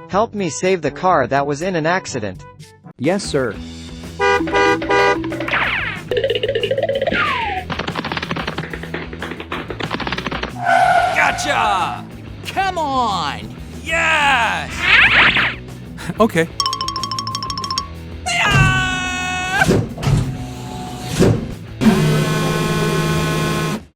Help me save the car that was in an accident. Yes, sir. Gotcha! Come on! Yes! Okay.